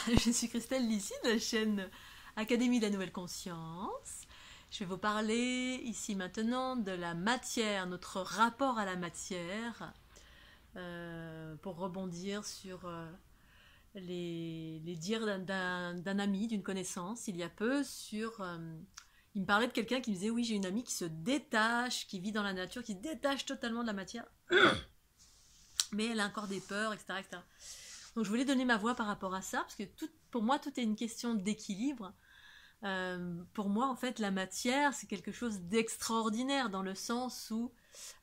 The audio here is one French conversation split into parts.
je suis Christelle Lissy de la chaîne Académie de la Nouvelle Conscience. Je vais vous parler ici maintenant de la matière, notre rapport à la matière, pour rebondir sur les dires d'un ami, d'une connaissance, il y a peu, il me parlait de quelqu'un qui me disait, oui, j'ai une amie qui se détache, qui vit dans la nature, qui se détache totalement de la matière, mais elle a encore des peurs, etc., etc. Donc je voulais donner ma voix par rapport à ça, parce que pour moi, tout est une question d'équilibre. Pour moi, en fait, la matière, c'est quelque chose d'extraordinaire, dans le sens où...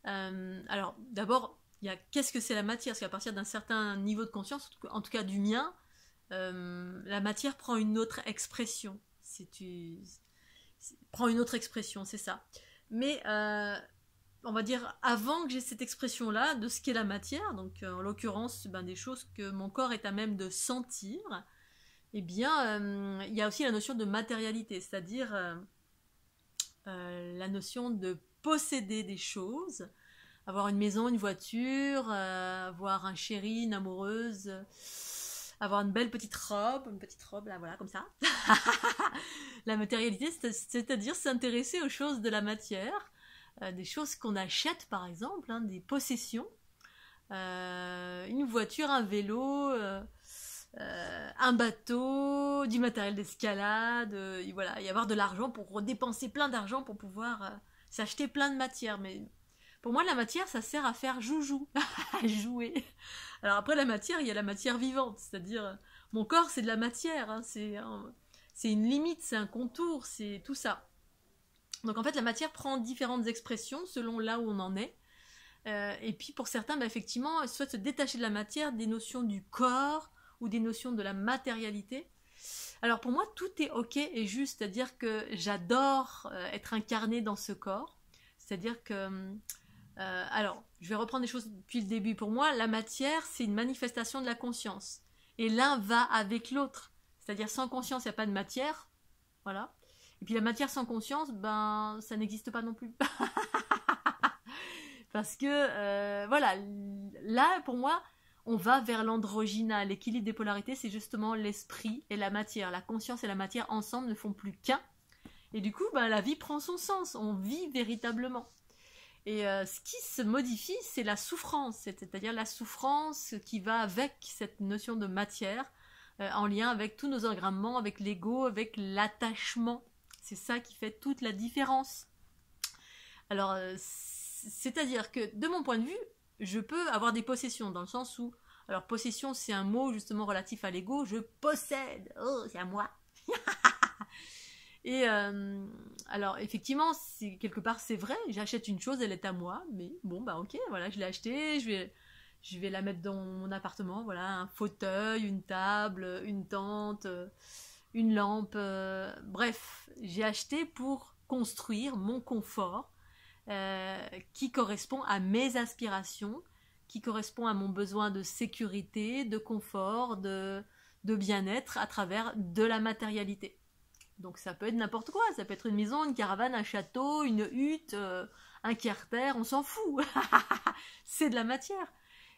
alors, d'abord, il y a qu'est-ce que c'est la matière? Parce qu'à partir d'un certain niveau de conscience, en tout cas du mien, la matière prend une autre expression. Prend une autre expression, c'est ça. Mais... on va dire, avant que j'ai cette expression-là de ce qu'est la matière, donc en l'occurrence des choses que mon corps est à même de sentir, eh bien, il y a aussi la notion de matérialité, c'est-à-dire la notion de posséder des choses, avoir une maison, une voiture, avoir un chéri, une amoureuse, avoir une petite robe, là, voilà, comme ça. La matérialité, c'est-à-dire s'intéresser aux choses de la matière, des choses qu'on achète par exemple, des possessions, une voiture, un vélo, un bateau, du matériel d'escalade, voilà, y avoir de l'argent pour dépenser plein d'argent pour pouvoir s'acheter plein de matière. Mais pour moi la matière ça sert à faire joujou, à jouer. Alors après la matière, il y a la matière vivante, c'est-à-dire mon corps c'est de la matière, c'est une limite, c'est un contour, c'est tout ça. Donc en fait, la matière prend différentes expressions selon là où on en est. Et puis pour certains, effectivement, soit se détacher de la matière, des notions du corps ou des notions de la matérialité. Alors pour moi, tout est ok et juste, c'est-à-dire que j'adore être incarnée dans ce corps. C'est-à-dire que... alors, je vais reprendre des choses depuis le début. Pour moi, la matière, c'est une manifestation de la conscience. Et l'un va avec l'autre. C'est-à-dire sans conscience, il n'y a pas de matière. Voilà. Et puis la matière sans conscience, ça n'existe pas non plus. Parce que, voilà, là, pour moi, on va vers l'androgyna. L'équilibre des polarités, c'est justement l'esprit et la matière. La conscience et la matière ensemble ne font plus qu'un. Et du coup, la vie prend son sens. On vit véritablement. Et ce qui se modifie, c'est la souffrance. C'est-à-dire la souffrance qui va avec cette notion de matière, en lien avec tous nos engrammements, avec l'ego, avec l'attachement. C'est ça qui fait toute la différence. Alors, c'est-à-dire que, de mon point de vue, je peux avoir des possessions, dans le sens où... Alors, possession, c'est un mot justement relatif à l'ego. Je possède. Oh, c'est à moi. Et, alors, effectivement, quelque part, c'est vrai. J'achète une chose, elle est à moi. Mais bon, ok, voilà, je l'ai achetée. Je vais la mettre dans mon appartement. Voilà, un fauteuil, une table, une tente... une lampe, bref, j'ai acheté pour construire mon confort qui correspond à mes aspirations, qui correspond à mon besoin de sécurité, de confort, de bien-être à travers de la matérialité. Donc ça peut être n'importe quoi, ça peut être une maison, une caravane, un château, une hutte, un carter, on s'en fout. C'est de la matière.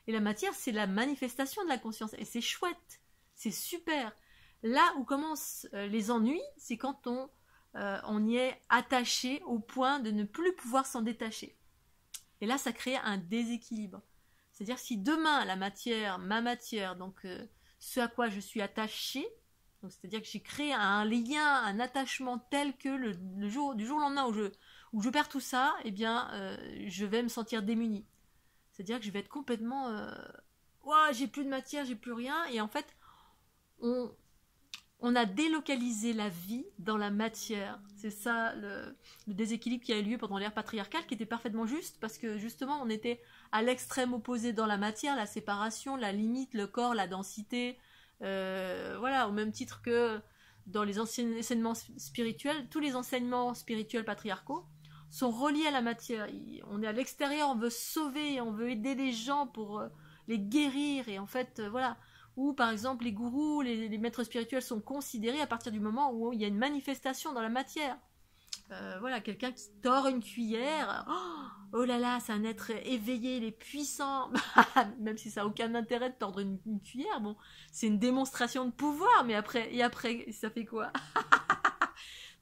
Et la matière, c'est la manifestation de la conscience. Et c'est chouette, c'est super. Là où commencent les ennuis, c'est quand on y est attaché au point de ne plus pouvoir s'en détacher. Et là, ça crée un déséquilibre. C'est-à-dire si demain, la matière, ma matière, donc ce à quoi je suis attachée, c'est-à-dire que j'ai créé un lien, un attachement tel que du jour au lendemain où je perds tout ça, eh bien, je vais me sentir démunie. C'est-à-dire que je vais être complètement... j'ai plus de matière, j'ai plus rien. Et en fait, on a délocalisé la vie dans la matière. C'est ça le déséquilibre qui a eu lieu pendant l'ère patriarcale, qui était parfaitement juste, parce que justement on était à l'extrême opposé dans la matière, la séparation, la limite, le corps, la densité, voilà, au même titre que dans les enseignements spirituels, tous les enseignements spirituels patriarcaux sont reliés à la matière. On est à l'extérieur, on veut sauver, on veut aider les gens pour les guérir, et en fait, voilà... Où, par exemple, les gourous, les maîtres spirituels sont considérés à partir du moment où il y a une manifestation dans la matière. voilà, quelqu'un qui tord une cuillère, oh là là, c'est un être éveillé, il est puissant, même si ça n'a aucun intérêt de tordre une cuillère, bon, c'est une démonstration de pouvoir, mais après, ça fait quoi?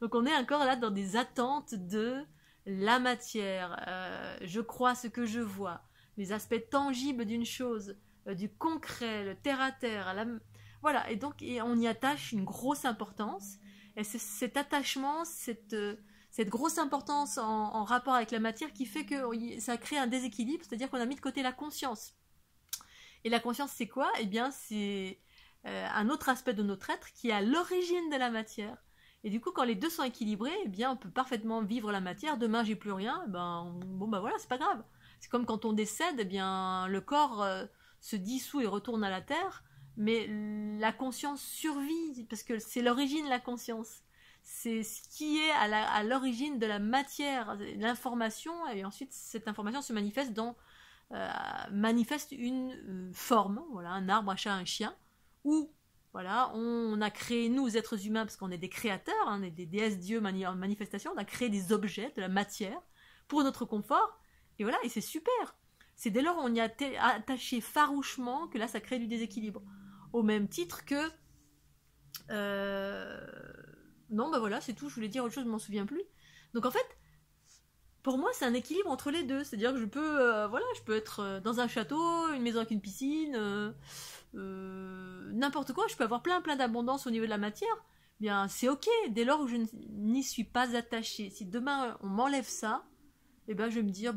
Donc on est encore là dans des attentes de la matière, je crois ce que je vois, les aspects tangibles d'une chose, du concret, le terre à terre, voilà, et donc on y attache une grosse importance, et c'est cet attachement, cette grosse importance en rapport avec la matière qui fait que ça crée un déséquilibre, c'est-à-dire qu'on a mis de côté la conscience. Et la conscience, c'est quoi? Eh bien, c'est un autre aspect de notre être qui est à l'origine de la matière. Et du coup, quand les deux sont équilibrés, eh bien, on peut parfaitement vivre la matière. Demain, j'ai plus rien. Bon, voilà, c'est pas grave. C'est comme quand on décède, eh bien, le corps se dissout et retourne à la terre, mais la conscience survit parce que c'est l'origine de la conscience. C'est ce qui est à l'origine de la matière, l'information, et ensuite cette information se manifeste manifeste une forme, voilà, un arbre, un chat, un chien, où voilà, on a créé, nous êtres humains, parce qu'on est des créateurs, on est des déesses dieux en manifestation, on a créé des objets, de la matière, pour notre confort, et voilà, et c'est super. C'est dès lors où on y a attaché farouchement que là, ça crée du déséquilibre. Au même titre que... Non, voilà, c'est tout, je voulais dire autre chose, je m'en souviens plus. Donc en fait, pour moi, c'est un équilibre entre les deux. C'est-à-dire que je peux être dans un château, une maison avec une piscine, n'importe quoi, je peux avoir plein d'abondance au niveau de la matière. Bien, c'est ok, dès lors où je n'y suis pas attachée. Si demain on m'enlève ça, eh ben je vais me dire,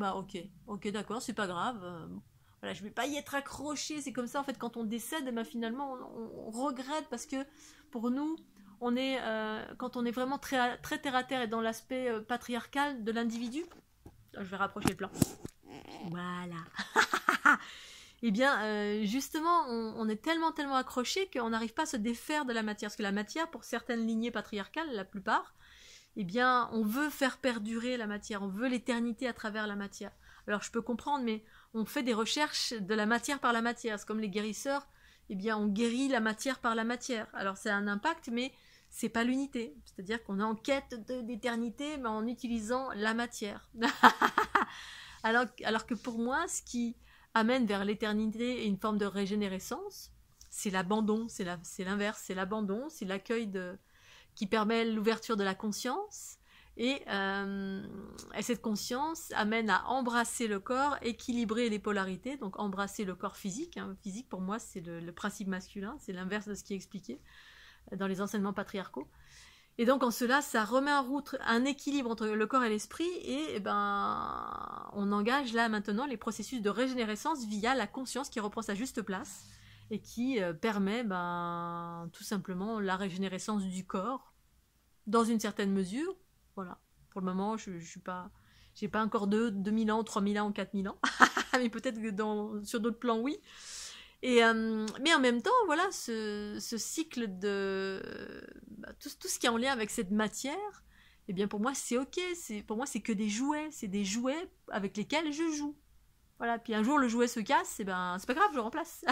ok, d'accord, c'est pas grave. Voilà, je vais pas y être accrochée. C'est comme ça, en fait, quand on décède, finalement, on regrette parce que pour nous, quand on est vraiment très, très terre à terre et dans l'aspect patriarcal de l'individu, je vais rapprocher le plan. Voilà. Eh bien, justement, on est tellement accroché qu'on n'arrive pas à se défaire de la matière. Parce que la matière, pour certaines lignées patriarcales, la plupart, eh bien, on veut faire perdurer la matière, on veut l'éternité à travers la matière. Alors, je peux comprendre, mais on fait des recherches de la matière par la matière. C'est comme les guérisseurs, eh bien, on guérit la matière par la matière. Alors, c'est un impact, mais c'est pas l'unité. C'est-à-dire qu'on est en quête d'éternité, mais en utilisant la matière. alors que pour moi, ce qui amène vers l'éternité et une forme de régénérescence, c'est l'abandon, c'est l'inverse, c'est l'abandon, c'est l'accueil qui permet l'ouverture de la conscience, et cette conscience amène à embrasser le corps, équilibrer les polarités, donc embrasser le corps physique. Physique, pour moi, c'est le principe masculin, c'est l'inverse de ce qui est expliqué dans les enseignements patriarcaux. Et donc en cela, ça remet en route un équilibre entre le corps et l'esprit, et on engage là maintenant les processus de régénérescence via la conscience qui reprend sa juste place et qui permet tout simplement la régénérescence du corps dans une certaine mesure. Voilà. Pour le moment, j'ai pas encore 2000 ans, 3000 ans, 4000 ans, mais peut-être que sur d'autres plans, oui. Mais en même temps, voilà, ce cycle de tout ce qui est en lien avec cette matière, eh bien pour moi c'est ok. Pour moi c'est que des jouets, c'est des jouets avec lesquels je joue. Voilà. Puis un jour le jouet se casse, c'est pas grave, je le remplace.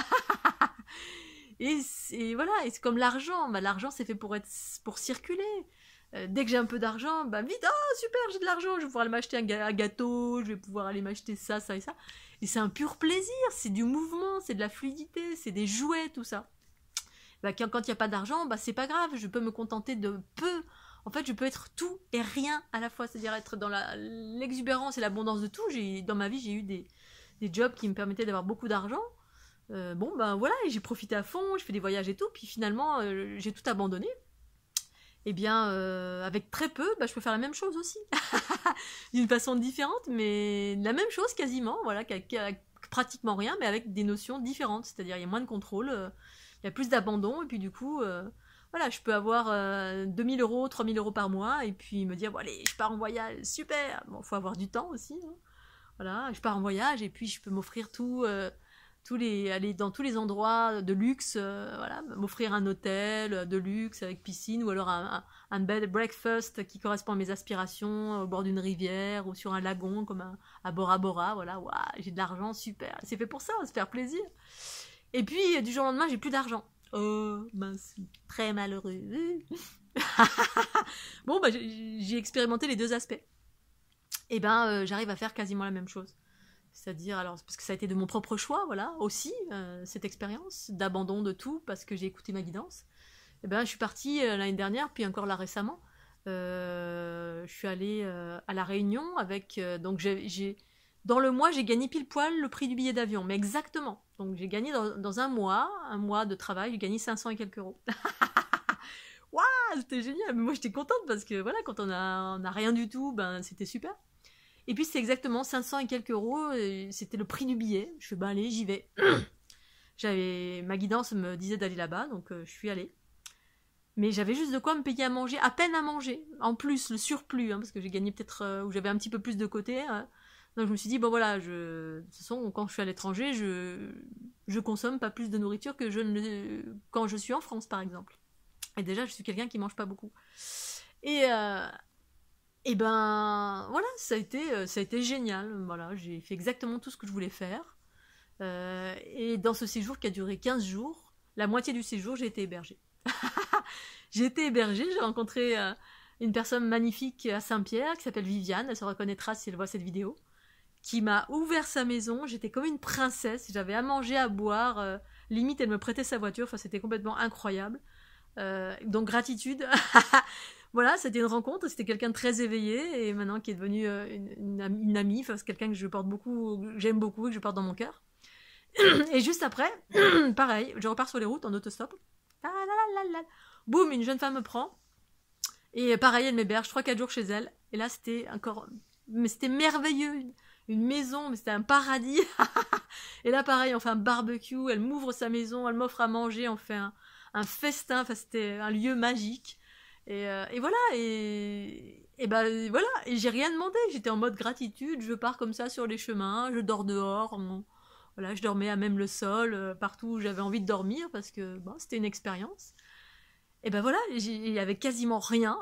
et voilà. Et c'est comme l'argent. L'argent c'est fait pour circuler. Dès que j'ai un peu d'argent, vite, oh super, j'ai de l'argent, je vais pouvoir aller m'acheter un gâteau, je vais pouvoir aller m'acheter ça et ça. Et c'est un pur plaisir, c'est du mouvement, c'est de la fluidité, c'est des jouets, tout ça. Quand il n'y a pas d'argent, c'est pas grave, je peux me contenter de peu. En fait, je peux être tout et rien à la fois, c'est-à-dire être dans l'exubérance et l'abondance de tout. Dans ma vie, j'ai eu des jobs qui me permettaient d'avoir beaucoup d'argent. Voilà, et j'ai profité à fond, je fais des voyages et tout, puis finalement, j'ai tout abandonné. Eh bien, avec très peu, je peux faire la même chose aussi. D'une façon différente, mais la même chose quasiment, voilà, avec pratiquement rien, mais avec des notions différentes. C'est-à-dire, il y a moins de contrôle, il y a plus d'abandon, et puis du coup, voilà, je peux avoir 2000 euros, 3000 euros par mois, et puis me dire, bon allez, je pars en voyage, super. Bon, faut avoir du temps aussi. Voilà, je pars en voyage, et puis je peux m'offrir aller dans tous les endroits de luxe, voilà, m'offrir un hôtel de luxe avec piscine, ou alors un bed breakfast qui correspond à mes aspirations au bord d'une rivière ou sur un lagon comme à Bora Bora. Voilà, waouh, j'ai de l'argent, super, c'est fait pour ça, se faire plaisir. Et puis du jour au lendemain, j'ai plus d'argent. Oh mince, très malheureux. Bon, bah, j'ai expérimenté les deux aspects. Et ben, j'arrive à faire quasiment la même chose. C'est-à-dire, alors, parce que ça a été de mon propre choix, voilà, aussi, cette expérience d'abandon de tout, parce que j'ai écouté ma guidance. Et ben, je suis partie l'année dernière, puis encore là récemment. Je suis allée à La Réunion avec. Donc, dans le mois, j'ai gagné pile poil le prix du billet d'avion, mais exactement. Donc, j'ai gagné dans un mois de travail, j'ai gagné 500 et quelques euros. Waouh, c'était génial! Mais moi, j'étais contente parce que voilà, quand on a rien du tout, ben, c'était super. Et puis, c'est exactement 500 et quelques euros, et c'était le prix du billet. Je fais, ben, allez, j'y vais. Ma guidance me disait d'aller là-bas, donc je suis allée. Mais j'avais juste de quoi me payer à manger, à peine à manger. En plus, le surplus, hein, parce que j'ai gagné peut-être, ou j'avais un petit peu plus de côté. Donc je me suis dit, bon voilà, de toute façon, quand je suis à l'étranger, je consomme pas plus de nourriture que quand je suis en France, par exemple. Et déjà, je suis quelqu'un qui mange pas beaucoup. Et, euh, et ben, voilà, ça a été génial. Voilà, j'ai fait exactement tout ce que je voulais faire. Et dans ce séjour qui a duré 15 jours, la moitié du séjour, j'ai été hébergée. J'ai été hébergée, j'ai rencontré une personne magnifique à Saint-Pierre qui s'appelle Viviane, elle se reconnaîtra si elle voit cette vidéo, qui m'a ouvert sa maison, j'étais comme une princesse, j'avais à manger, à boire, limite elle me prêtait sa voiture, enfin c'était complètement incroyable. Donc gratitude. Voilà, c'était une rencontre, c'était quelqu'un de très éveillé et maintenant qui est devenu une amie, enfin c'est quelqu'un que je porte beaucoup, j'aime beaucoup et que je porte dans mon cœur. Et juste après, pareil, je repars sur les routes en autostop. Boum, une jeune femme me prend. Et pareil, elle m'héberge 3-4 jours chez elle. Et là, c'était encore. Mais c'était merveilleux. Une maison, mais c'était un paradis. Et là, pareil, on fait un barbecue. Elle m'ouvre sa maison, elle m'offre à manger. On fait un festin. Enfin, c'était un lieu magique. Et voilà. Et ben voilà. Et j'ai rien demandé. J'étais en mode gratitude. Je pars comme ça sur les chemins. Je dors dehors. Voilà, je dormais à même le sol, partout où j'avais envie de dormir, parce que bon, c'était une expérience. Et ben voilà, il y avait quasiment rien.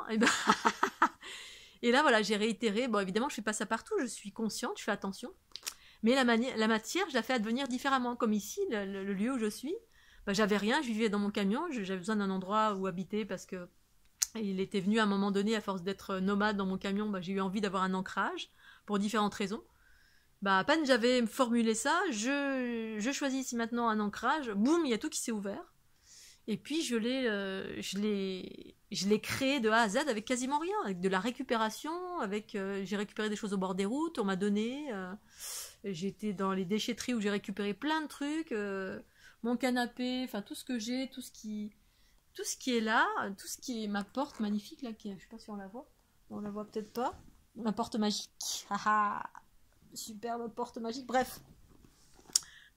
Et là, voilà, j'ai réitéré. Bon, évidemment, je fais pas ça partout, je suis consciente, je fais attention. Mais la matière, je la fais advenir différemment. Comme ici, le lieu où je suis, ben, j'avais rien, je vivais dans mon camion, j'avais besoin d'un endroit où habiter parce que il était venu à un moment donné, à force d'être nomade dans mon camion, ben, j'ai eu envie d'avoir un ancrage pour différentes raisons. Bah, à peine j'avais formulé ça, je choisis ici maintenant un ancrage, boum, il y a tout qui s'est ouvert. Et puis je l'ai créé de A à Z avec quasiment rien, avec de la récupération, j'ai récupéré des choses au bord des routes, on m'a donné, j'ai été dans les déchetteries où j'ai récupéré plein de trucs, mon canapé, enfin tout ce que j'ai, tout ce qui est là, tout ce qui est ma porte magnifique là, je sais pas si on la voit, on la voit peut-être pas, ma porte magique, haha, superbe porte magique, bref,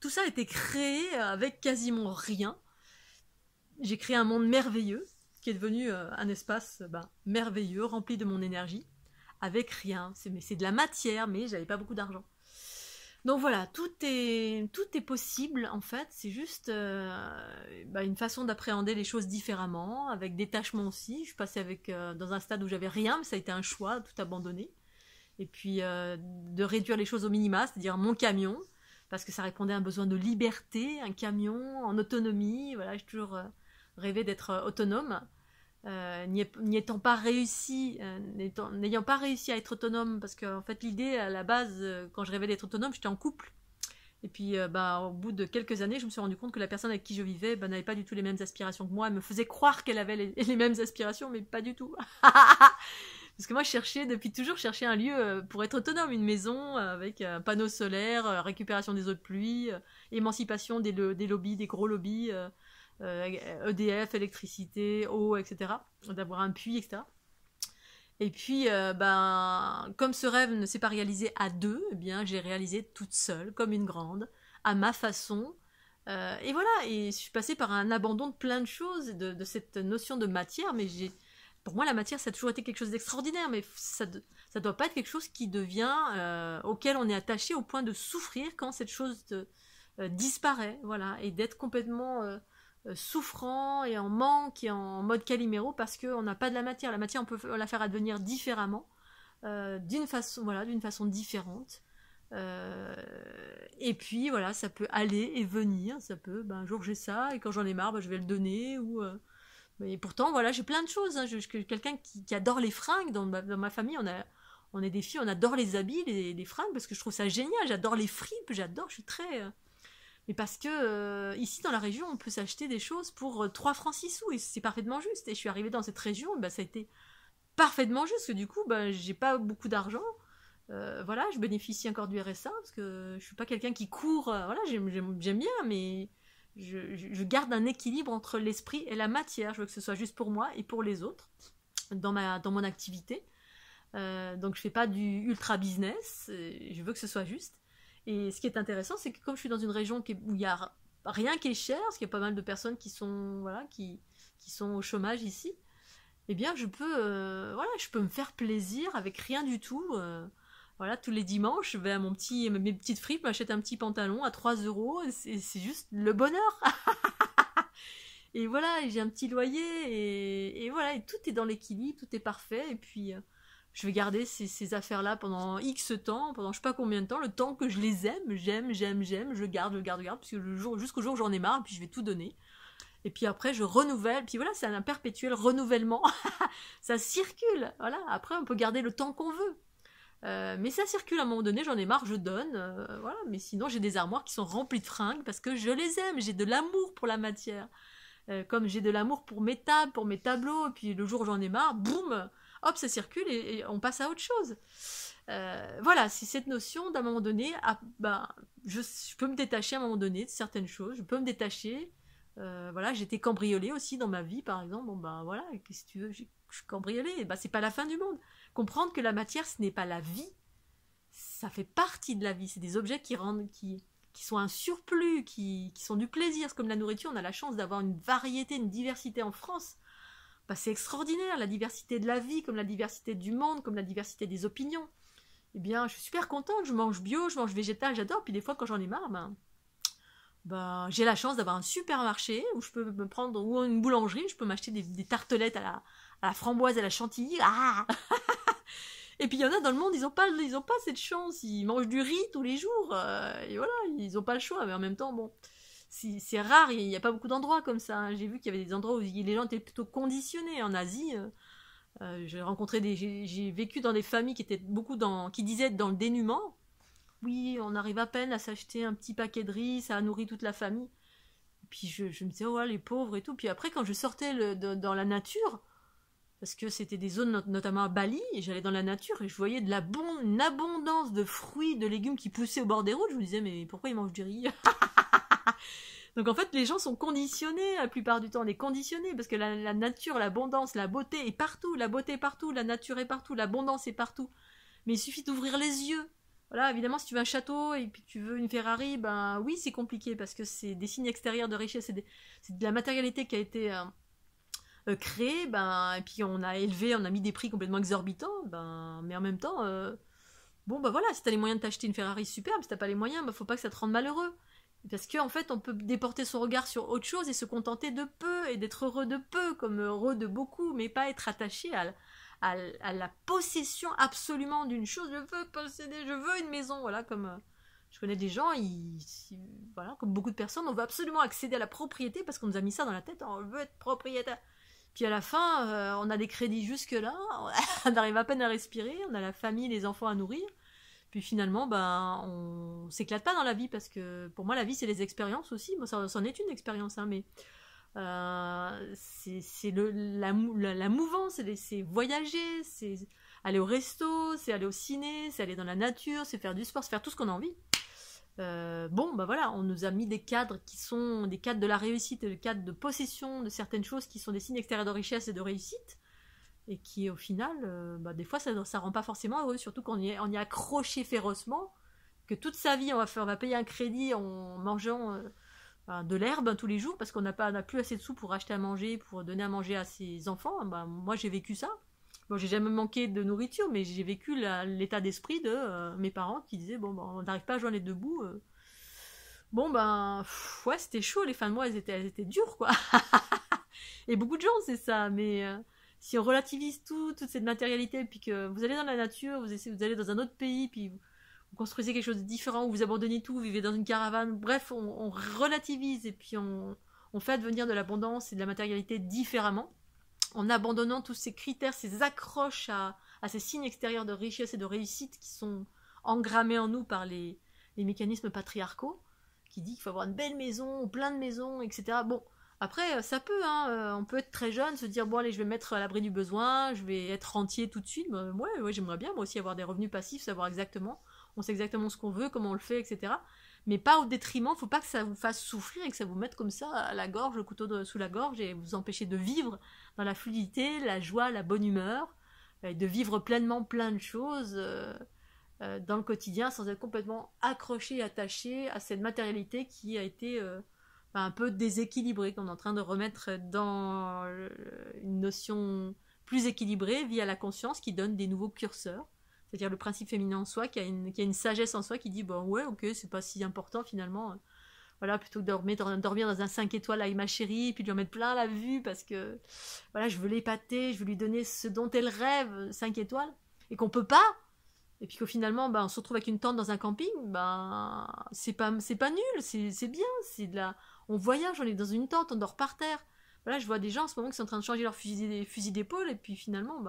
tout ça a été créé avec quasiment rien. J'ai créé un monde merveilleux, qui est devenu un espace merveilleux, rempli de mon énergie, avec rien. C'est de la matière, mais j'avais pas beaucoup d'argent. Donc voilà, tout est possible en fait, c'est juste une façon d'appréhender les choses différemment, avec détachement aussi. Je suis passée dans un stade où j'avais rien, mais ça a été un choix, tout abandonner. Et puis de réduire les choses au minima, c'est-à-dire mon camion, parce que ça répondait à un besoin de liberté, un camion en autonomie. Voilà, j'ai toujours rêvé d'être autonome. N'ayant pas réussi à être autonome, parce qu'en fait l'idée à la base, quand je rêvais d'être autonome, j'étais en couple. Et puis au bout de quelques années, je me suis rendu compte que la personne avec qui je vivais n'avait pas du tout les mêmes aspirations que moi. Elle me faisait croire qu'elle avait les mêmes aspirations, mais pas du tout. Parce que moi, depuis toujours, chercher un lieu pour être autonome, une maison avec un panneau solaire, récupération des eaux de pluie, émancipation des lobbies, des gros lobbies, EDF, électricité, eau, etc. D'avoir un puits, etc. Et puis, comme ce rêve ne s'est pas réalisé à deux, eh bien, j'ai réalisé toute seule, comme une grande, à ma façon. Et voilà, et je suis passée par un abandon de plein de choses, de cette notion de matière, mais pour moi, la matière, ça a toujours été quelque chose d'extraordinaire, mais ça doit pas être quelque chose qui devient, auquel on est attaché au point de souffrir quand cette chose disparaît, voilà, et d'être complètement souffrant et en manque et en mode Calimero parce qu'on n'a pas de la matière. La matière, on peut la faire advenir différemment, d'une façon différente. Et puis voilà, ça peut aller et venir, ça peut, un jour j'ai ça, et quand j'en ai marre, je vais le donner, ou Mais pourtant, voilà, j'ai plein de choses. Hein. Je suis quelqu'un qui adore les fringues. Dans ma famille, on est des filles, on adore les habits, les fringues, parce que je trouve ça génial. J'adore les fripes, j'adore, je suis très... Mais parce que ici, dans la région, on peut s'acheter des choses pour 3 francs 6 sous, et c'est parfaitement juste. Et je suis arrivée dans cette région, bah, ça a été parfaitement juste, parce que du coup, bah, j'ai pas beaucoup d'argent. Voilà, je bénéficie encore du RSA, parce que je suis pas quelqu'un qui court. Voilà, j'aime bien, mais je garde un équilibre entre l'esprit et la matière. Je veux que ce soit juste pour moi et pour les autres dans mon activité. Donc je fais pas du ultra business. Je veux que ce soit juste. Et ce qui est intéressant, c'est que comme je suis dans une région où il y a rien qui est cher, parce qu'il y a pas mal de personnes qui sont voilà qui sont au chômage ici, eh bien je peux voilà, je peux me faire plaisir avec rien du tout. Voilà, tous les dimanches, je vais à mes petites fripes, m'achète un petit pantalon à 3 euros, et c'est juste le bonheur. Et voilà, et j'ai un petit loyer, et voilà, et tout est dans l'équilibre, tout est parfait, et puis je vais garder ces affaires-là pendant X temps, pendant je sais pas combien de temps, le temps que je les aime, j'aime, je garde, jusqu'au jour où j'en ai marre, puis je vais tout donner. Et puis après, je renouvelle, puis voilà, c'est un perpétuel renouvellement. Ça circule, voilà, après on peut garder le temps qu'on veut. Mais ça circule à un moment donné, j'en ai marre, je donne, voilà. Mais sinon, j'ai des armoires qui sont remplies de fringues parce que je les aime, j'ai de l'amour pour la matière. Comme j'ai de l'amour pour mes tables, pour mes tableaux, et puis le jour où j'en ai marre, boum, hop, ça circule et on passe à autre chose. Voilà, c'est cette notion d'un moment donné, ben, je peux me détacher à un moment donné de certaines choses, je peux me détacher. Voilà, j'ai été cambriolée aussi dans ma vie, par exemple. Bon, ben voilà, qu'est-ce que tu veux, je suis cambriolée, ben, c'est pas la fin du monde. Comprendre que la matière, ce n'est pas la vie, ça fait partie de la vie. C'est des objets qui sont un surplus, qui sont du plaisir. C'est comme la nourriture, on a la chance d'avoir une variété, une diversité en France. Bah, c'est extraordinaire, la diversité de la vie, comme la diversité du monde, comme la diversité des opinions. Eh bien, je suis super contente, je mange bio, je mange végétal, j'adore. Puis des fois, quand j'en ai marre, j'ai la chance d'avoir un supermarché où je peux me prendre, ou une boulangerie, je peux m'acheter des tartelettes à la framboise, à la chantilly. Ah. Et puis il y en a dans le monde, ils ont pas cette chance, ils mangent du riz tous les jours, et voilà, ils ont pas le choix, mais en même temps, bon, c'est rare, il n'y a pas beaucoup d'endroits comme ça, hein. J'ai vu qu'il y avait des endroits où les gens étaient plutôt conditionnés. En Asie, j'ai vécu dans des familles qui étaient qui disaient être dans le dénuement. Oui, on arrive à peine à s'acheter un petit paquet de riz, ça a nourri toute la famille. Et puis je me disais, oh, les pauvres et tout. Puis après, quand je sortais dans la nature, parce que c'était des zones notamment à Bali, et j'allais dans la nature et je voyais une abondance de fruits, de légumes qui poussaient au bord des routes. Je me disais, mais pourquoi ils mangent du riz? Donc en fait, les gens sont conditionnés, la plupart du temps, on est conditionnés, parce que la nature, l'abondance, la beauté est partout, la beauté est partout, la nature est partout, l'abondance est partout. Mais il suffit d'ouvrir les yeux. Voilà, évidemment, si tu veux un château et puis tu veux une Ferrari, ben oui, c'est compliqué, parce que c'est des signes extérieurs de richesse, c'est de la matérialité qui a été créée, ben, et puis on a mis des prix complètement exorbitants, ben, mais en même temps, bon, ben voilà, si t'as les moyens de t'acheter une Ferrari, super, mais si t'as pas les moyens, ben faut pas que ça te rende malheureux. Parce qu'en fait, on peut déporter son regard sur autre chose et se contenter de peu, et d'être heureux de peu, comme heureux de beaucoup, mais pas être attaché à la possession absolument d'une chose. Je veux posséder, je veux une maison, voilà, comme je connais des gens, voilà, comme beaucoup de personnes, on veut absolument accéder à la propriété parce qu'on nous a mis ça dans la tête, on veut être propriétaire. Puis à la fin, on a des crédits jusque-là, on arrive à peine à respirer, on a la famille, les enfants à nourrir. Puis finalement, ben, on s'éclate pas dans la vie, parce que pour moi, la vie, c'est les expériences aussi. Moi, ça en est une expérience, hein, mais c'est la mouvance, c'est voyager, c'est aller au resto, c'est aller au ciné, c'est aller dans la nature, c'est faire du sport, c'est faire tout ce qu'on a envie. Bon, ben voilà, on nous a mis des cadres qui sont des cadres de la réussite, des cadres de possession de certaines choses qui sont des signes extérieurs de richesse et de réussite, et qui au final, des fois ça rend pas forcément heureux, surtout quand on y est accroché férocement, que toute sa vie on va payer un crédit en mangeant de l'herbe tous les jours, parce qu'on n'a plus assez de sous pour acheter à manger, pour donner à manger à ses enfants. Moi j'ai vécu ça. Bon, j'ai jamais manqué de nourriture, mais j'ai vécu l'état d'esprit de mes parents qui disaient, bon, on n'arrive pas à joindre les deux bouts. Bon, ouais, c'était chaud, les fins de mois, elles étaient dures, quoi. Et beaucoup de gens, c'est ça, mais si on relativise toute cette matérialité, puis que vous allez dans la nature, vous allez dans un autre pays, puis vous construisez quelque chose de différent, vous abandonnez tout, vous vivez dans une caravane, bref, on relativise, et puis on on fait advenir de l'abondance et de la matérialité différemment, en abandonnant tous ces critères, ces accroches à ces signes extérieurs de richesse et de réussite qui sont engrammés en nous par les mécanismes patriarcaux, qui dit qu'il faut avoir une belle maison, ou plein de maisons, etc. Bon, après, ça peut, hein, on peut être très jeune, se dire, bon allez, je vais me mettre à l'abri du besoin, je vais être rentier tout de suite, ouais, j'aimerais bien moi aussi avoir des revenus passifs, savoir exactement, on sait exactement ce qu'on veut, comment on le fait, etc. Mais pas au détriment, faut pas que ça vous fasse souffrir et que ça vous mette comme ça à la gorge, le couteau sous la gorge, et vous empêcher de vivre dans la fluidité, la joie, la bonne humeur, et de vivre pleinement plein de choses dans le quotidien sans être complètement accroché, attaché à cette matérialité qui a été un peu déséquilibrée, qu'on est en train de remettre dans une notion plus équilibrée via la conscience qui donne des nouveaux curseurs. C'est-à-dire le principe féminin en soi, qui a une sagesse en soi qui dit bon ouais ok c'est pas si important finalement, voilà, plutôt que de dormir dans un 5 étoiles avec ma chérie, puis de lui en mettre plein la vue parce que voilà je veux l'épater, je veux lui donner ce dont elle rêve, 5 étoiles, et qu'on peut pas, et puis qu'au finalement on se retrouve avec une tente dans un camping, c'est pas nul, c'est bien, c'est de la, on voyage, on est dans une tente, on dort par terre. Voilà, je vois des gens en ce moment qui sont en train de changer leur fusil d'épaule, et puis finalement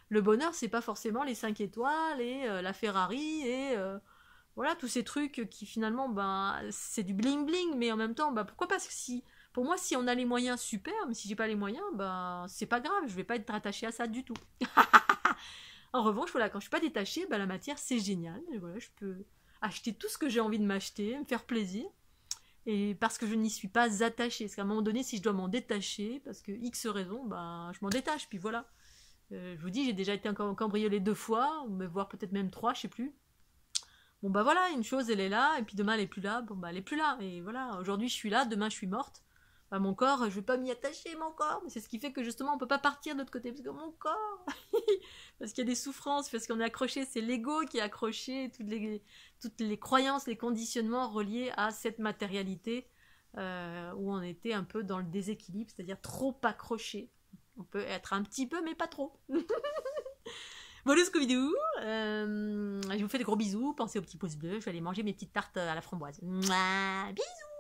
le bonheur, c'est pas forcément les 5 étoiles et la Ferrari et voilà, tous ces trucs qui finalement, c'est du bling bling, mais en même temps, pourquoi pas, pour moi, si on a les moyens, super, mais si j'ai pas les moyens, c'est pas grave, je vais pas être attaché à ça du tout. En revanche, voilà, quand je suis pas détachée, la matière, c'est génial. Et voilà, je peux acheter tout ce que j'ai envie de m'acheter, me faire plaisir. Et parce que je n'y suis pas attachée. Parce qu'à un moment donné, si je dois m'en détacher, parce que X raison, je m'en détache, puis voilà. Je vous dis, j'ai déjà été cambriolée 2 fois, voire peut-être même 3, je sais plus. Bon voilà, une chose elle est là, et puis demain elle est plus là, elle est plus là, et voilà, aujourd'hui je suis là, demain je suis morte. Mon corps, je vais pas m'y attacher, mon corps, mais c'est ce qui fait que justement on peut pas partir de l'autre côté, parce que mon corps, parce qu'il y a des souffrances, parce qu'on est accroché, c'est l'ego qui est accroché, toutes les croyances, les conditionnements reliés à cette matérialité, où on était un peu dans le déséquilibre, c'est-à-dire trop accroché. On peut être un petit peu, mais pas trop. Voilà ce vidéo. Je vous fais des gros bisous. Pensez aux petits pouces bleus. Je vais aller manger mes petites tartes à la framboise. Mouah, bisous.